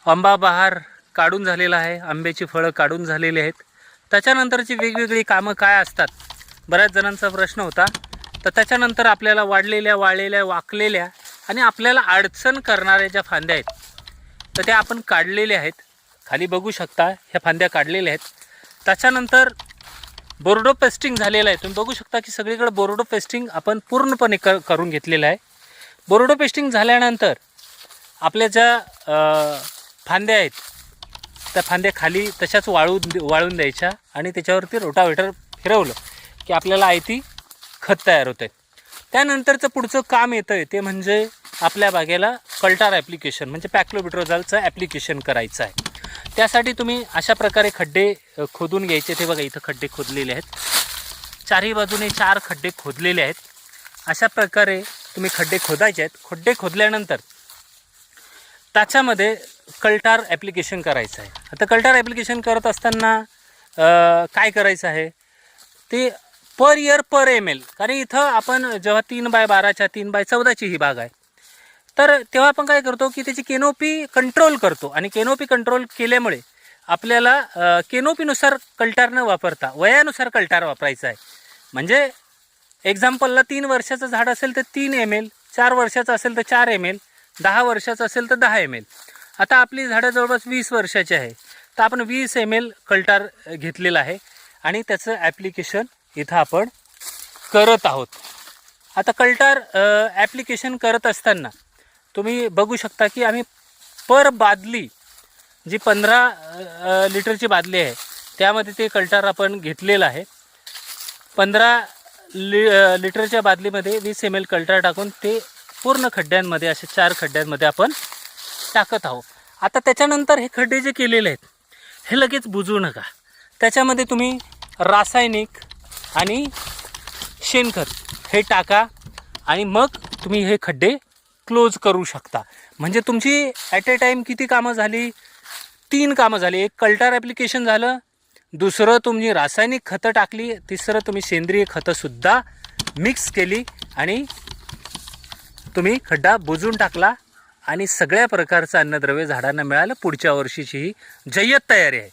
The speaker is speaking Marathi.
आंबा बहार काढून झालेला आहे, आंब्याची फळं काढून झालेली आहेत. त्याच्यानंतरची वेगवेगळी कामं काय असतात, बऱ्याच जणांचा प्रश्न होता. तर त्याच्यानंतर आपल्याला वाढलेल्या, वाळलेल्या, वाकलेल्या आणि आपल्याला अडचण करणाऱ्या ज्या फांद्या आहेत तर त्या आपण काढलेल्या आहेत. खाली बघू शकता ह्या फांद्या काढलेल्या आहेत. त्याच्यानंतर बोर्डो पेस्टिंग झालेलं आहे. तुम्ही बघू शकता की सगळीकडे बोर्डो पेस्टिंग आपण पूर्णपणे करून घेतलेलं आहे. बोर्डो पेस्टिंग झाल्यानंतर आपल्या ज्या फांद्या आहेत त्या फांद्या खाली तशाच वाळून द्यायच्या आणि त्याच्यावरती रोटावेटर फिरवलं की आपल्याला आयती खत तयार होतं आहे. त्यानंतरचं पुढचं काम येतं आहे ते म्हणजे आपल्या बागेला कल्टार ॲप्लिकेशन म्हणजे पॅक्लोबिट्रोझॉलचं ॲप्लिकेशन करायचं आहे. त्यासाठी तुम्ही अशा प्रकारे खड्डे खोदून घ्यायचे. ते बघा इथं खड्डे खोदलेले आहेत, चारही बाजूने 4 खड्डे खोदलेले आहेत. अशा प्रकारे तुम्ही खड्डे खोदायचे आहेत. खड्डे खोदल्यानंतर त्याच्यामध्ये कल्टार ॲप्लिकेशन करायचं आहे. आता कल्टार ॲप्लिकेशन करत असताना काय करायचं आहे ते पर इयर पर ml, कारण इथं आपण जेव्हा 3x12च्या 3x14ची ही बाग आहे तर तेव्हा आपण काय करतो की त्याची केनोपी कंट्रोल करतो आणि केनोपी कंट्रोल केल्यामुळे आपल्याला केनोपीनुसार कल्टार न वापरता वयानुसार कल्टार वापरायचा आहे. म्हणजे एक्झाम्पलला 3 वर्षाचं झाड असेल तर 3 ml, 4 वर्षाचं असेल तर 4 ml, 10 वर्षाचं असेल तर 10 ml. आता आपली झाडं जवळपास 20 वर्षाची आहे तर आपण 20 ml कल्टार घेतलेलं आहे आणि त्याचं ॲप्लिकेशन इथं आपण करत आहोत. आता कल्टार ॲप्लिकेशन करत असताना तुम्ही बघू शकता की आम्ही पर बादली जी 15 लिटरची बादली आहे त्यामध्ये ते कल्टार आपण घेतलेलं आहे. 15 लिटरच्या बादलीमध्ये 20 ml कल्टार टाकून ते पूर्ण खड्ड्यांमध्ये असे 4 खड्ड्यांमध्ये आपण टाकत आहोत. आता त्याच्यानंतर हे खड्डे जे केलेले आहेत हे लगेच बुजवू नका. त्याच्यामध्ये तुम्ही रासायनिक आणि शेणखत हे टाका आणि मग तुम्ही हे खड्डे क्लोज करू शकता. म्हणजे तुमची ॲट ए टाईम किती कामं झाली? 3 कामं झाली. एक कल्टार ॲप्लिकेशन झालं, दुसरं तुम्ही रासायनिक खतं टाकली, तिसरं तुम्ही सेंद्रिय खतंसुद्धा मिक्स केली आणि तुम्ही खड्डा बुजवून टाकला आणि सगळ्या प्रकारचं अन्नद्रव्य झाडांना मिळालं. पुढच्या वर्षीची ही जय्यत तयारी आहे.